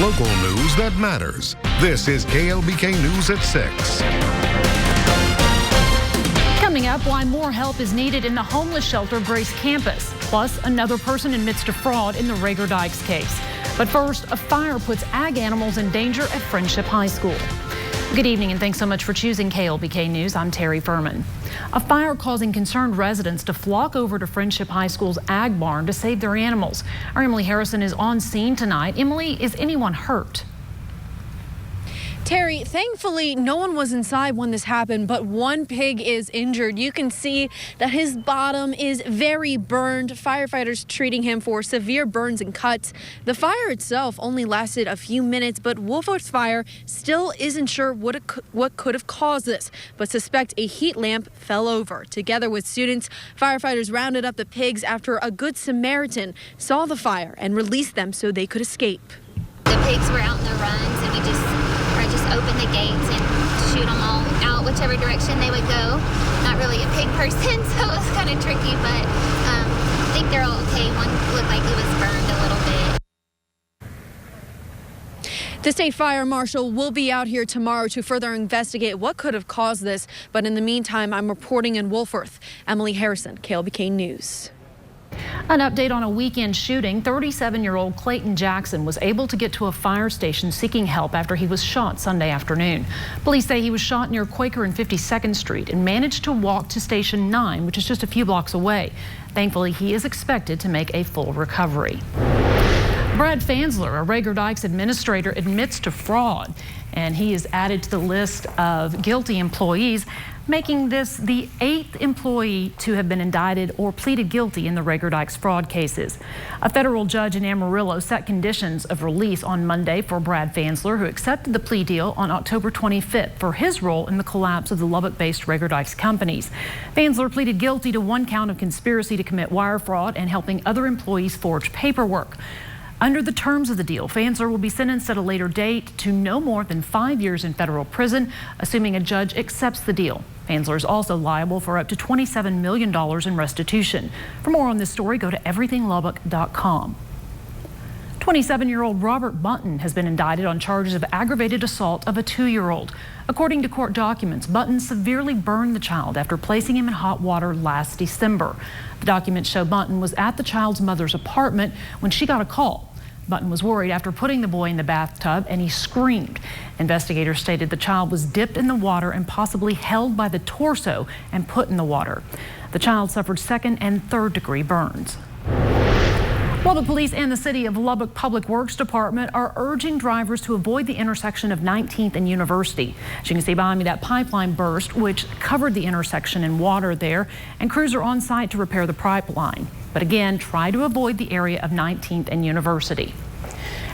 Local news that matters. This is KLBK News at 6. Coming up, why more help is needed in the homeless shelter Grace Campus, plus another person admits to fraud in the Rager Dykes case. But first, a fire puts ag animals in danger at Friendship High School. Good evening and thanks so much for choosing KLBK News. I'm Terry Furman. A fire causing concerned residents to flock over to Friendship High School's ag barn to save their animals. Our Emily Harrison is on scene tonight. Emily, is anyone hurt? Terry, thankfully, no one was inside when this happened, but one pig is injured. You can see that his bottom is very burned. Firefighters treating him for severe burns and cuts. The fire itself only lasted a few minutes, but Wolforth's Fire still isn't sure what could have caused this, but suspect a heat lamp fell over. Together with students, firefighters rounded up the pigs after a Good Samaritan saw the fire and released them so they could escape. The pigs were out in their runs, and we just open the gates and shoot them all out whichever direction they would go. Not really a pig person, so it was kind of tricky, but I think they're all okay. One looked like it was burned a little bit. The state fire marshal will be out here tomorrow to further investigate what could have caused this. But in the meantime, I'm reporting in Wolforth. Emily Harrison, KLBK News. An update on a weekend shooting. 37-year-old Clayton Jackson was able to get to a fire station seeking help after he was shot Sunday afternoon. Police say he was shot near Quaker and 52nd Street and managed to walk to Station 9, which is just a few blocks away. Thankfully, he is expected to make a full recovery. Brad Fansler, a Rager Dykes administrator, admits to fraud, and he is added to the list of guilty employees, making this the 8th employee to have been indicted or pleaded guilty in the Rager Dykes fraud cases. A federal judge in Amarillo set conditions of release on Monday for Brad Fansler, who accepted the plea deal on October 25th for his role in the collapse of the Lubbock-based Rager Dykes companies. Fansler pleaded guilty to 1 count of conspiracy to commit wire fraud and helping other employees forge paperwork. Under the terms of the deal, Fansler will be sentenced at a later date to no more than 5 years in federal prison, assuming a judge accepts the deal. Fansler is also liable for up to $27 million in restitution. For more on this story, go to everythinglubbock.com. 27-year-old Robert Button has been indicted on charges of aggravated assault of a 2-year-old. According to court documents, Button severely burned the child after placing him in hot water last December. The documents show Button was at the child's mother's apartment when she got a call. Button was worried after putting the boy in the bathtub and he screamed. Investigators stated the child was dipped in the water and possibly held by the torso and put in the water. The child suffered 2nd and 3rd degree burns. Lubbock Police and the City of Lubbock Public Works Department are urging drivers to avoid the intersection of 19th and University. As you can see behind me, that pipeline burst, which covered the intersection in water there, and crews are on site to repair the pipeline. But again, try to avoid the area of 19th and University.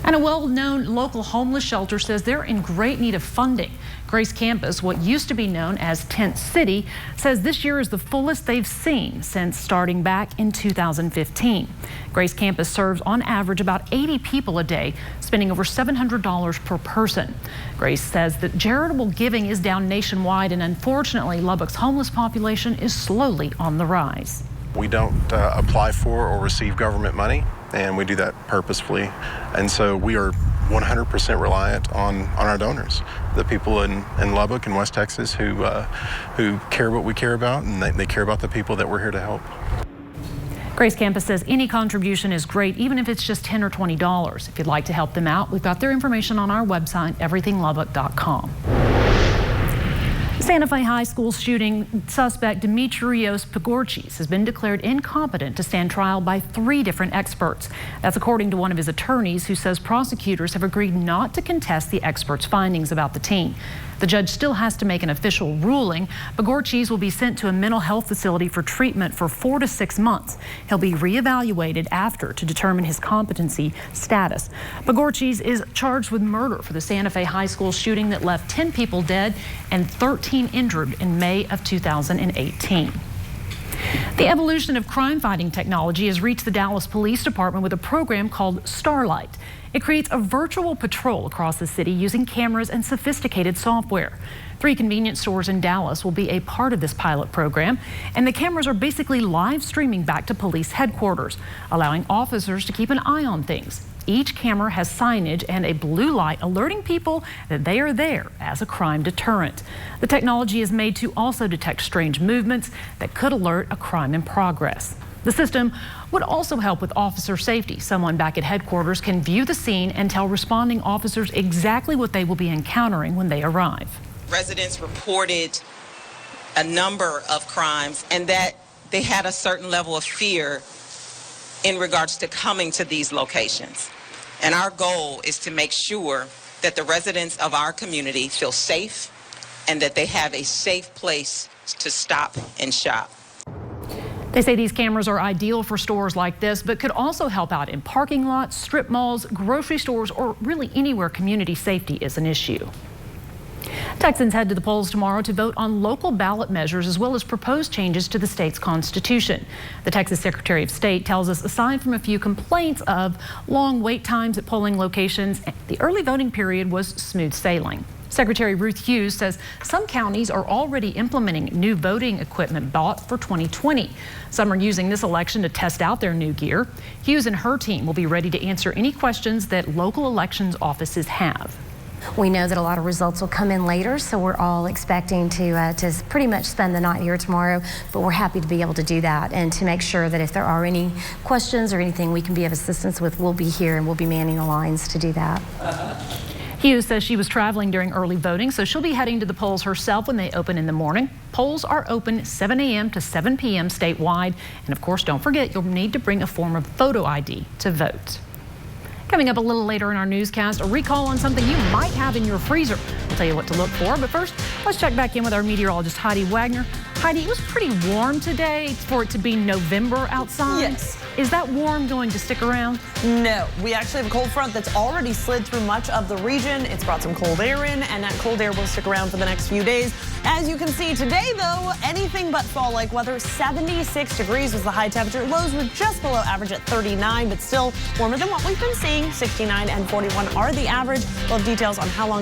And a well-known local homeless shelter says they're in great need of funding. Grace Campus, what used to be known as Tent City, says this year is the fullest they've seen since starting back in 2015. Grace Campus serves on average about 80 people a day, spending over $700 per person. Grace says that charitable giving is down nationwide, and unfortunately, Lubbock's homeless population is slowly on the rise. We don't apply for or receive government money, and we do that purposefully. And so we are 100% reliant on our donors, the people in Lubbock and West Texas who care what we care about, and they care about the people that we're here to help. Grace Campus says any contribution is great, even if it's just $10 or $20. If you'd like to help them out, we've got their information on our website, everythinglubbock.com. Santa Fe High School shooting suspect Dimitrios Pagorchis has been declared incompetent to stand trial by 3 different experts. That's according to one of his attorneys, who says prosecutors have agreed not to contest the experts' findings about the teen. The judge still has to make an official ruling. Pagorchis will be sent to a mental health facility for treatment for 4 to 6 months. He'll be reevaluated after to determine his competency status. Pagorchis is charged with murder for the Santa Fe High School shooting that left 10 people dead and 13 injured in May of 2018. The evolution of crime-fighting technology has reached the Dallas Police Department with a program called Starlight. It creates a virtual patrol across the city using cameras and sophisticated software. 3 convenience stores in Dallas will be a part of this pilot program, and the cameras are basically live streaming back to police headquarters, allowing officers to keep an eye on things. Each camera has signage and a blue light alerting people that they are there as a crime deterrent. The technology is made to also detect strange movements that could alert a crime in progress. The system would also help with officer safety. Someone back at headquarters can view the scene and tell responding officers exactly what they will be encountering when they arrive. Residents reported a number of crimes and that they had a certain level of fear in regards to coming to these locations. And our goal is to make sure that the residents of our community feel safe and that they have a safe place to stop and shop. They say these cameras are ideal for stores like this, but could also help out in parking lots, strip malls, grocery stores, or really anywhere community safety is an issue. Texans head to the polls tomorrow to vote on local ballot measures as well as proposed changes to the state's constitution. The Texas Secretary of State tells us aside from a few complaints of long wait times at polling locations, the early voting period was smooth sailing. Secretary Ruth Hughes says some counties are already implementing new voting equipment bought for 2020. Some are using this election to test out their new gear. Hughes and her team will be ready to answer any questions that local elections offices have. We know that a lot of results will come in later, so we're all expecting to pretty much spend the night here tomorrow, but we're happy to be able to do that and to make sure that if there are any questions or anything we can be of assistance with, we'll be here and we'll be manning the lines to do that. Hughes says she was traveling during early voting, so she'll be heading to the polls herself when they open in the morning. Polls are open 7 a.m. to 7 p.m. statewide. And of course, don't forget, you'll need to bring a form of photo ID to vote. Coming up a little later in our newscast, a recall on something you might have in your freezer. We'll tell you what to look for, but first, let's check back in with our meteorologist, Heidi Wagner. Heidi, it was pretty warm today for it to be November outside. Yes. Is that warm going to stick around? No, we actually have a cold front that's already slid through much of the region. It's brought some cold air in, and that cold air will stick around for the next few days. As you can see today, though, anything but fall-like weather. 76 degrees was the high temperature. Lows were just below average at 39, but still warmer than what we've been seeing. 69 and 41 are the average. We'll have details on how long